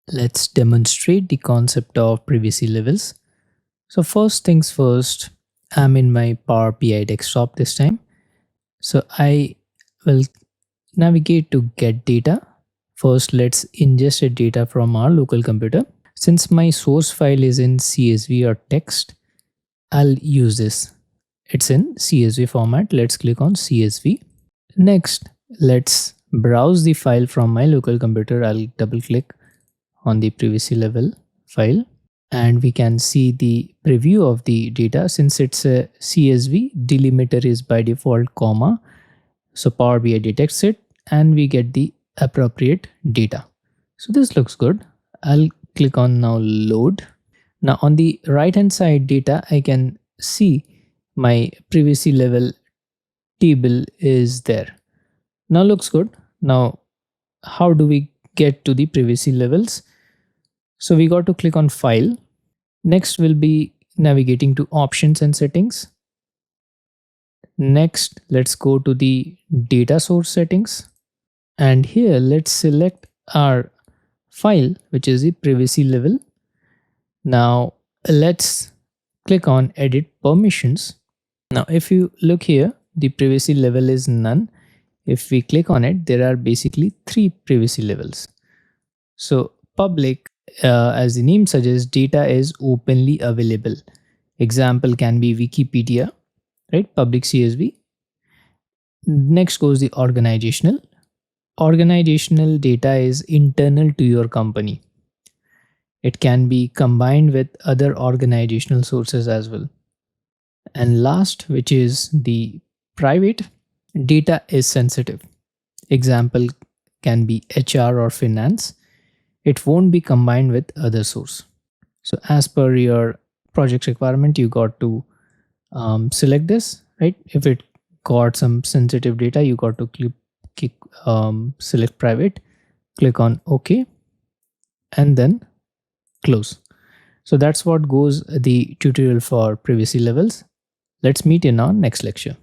Let's demonstrate the concept of privacy levels. So first things first, I'm in my Power BI desktop this time. So I will navigate to get data. First, let's ingest the data from our local computer. Since my source file is in CSV or text, I'll use this. It's in CSV format. Let's click on CSV. Next, let's browse the file from my local computer. I'll double click on the privacy level file and we can see the preview of the data. Since it's a CSV, delimiter is by default comma. So Power BI detects it and we get the appropriate data. So this looks good. I'll click on now load. Now on the right hand side data, I can see my privacy level table is there. Now looks good. Now how do we get to the privacy levels? So we got to click on file. Next we'll be navigating to options and settings. Next, let's go to the data source settings. And here let's select our file, which is the privacy level. Now let's click on edit permissions. Now if you look here, the privacy level is none. If we click on it, there are basically three privacy levels. So public, as the name suggests, data is openly available. Example can be Wikipedia, right? Public CSV. Next goes the organizational. Organizational data is internal to your company. It can be combined with other organizational sources as well. And last, which is the private, data is sensitive. Example can be HR or finance. It won't be combined with other source. So as per your project requirement, you got to select this, right? If it got some sensitive data, you got to select private, click on OK, and then close. So that's what goes the tutorial for privacy levels. Let's meet in our next lecture.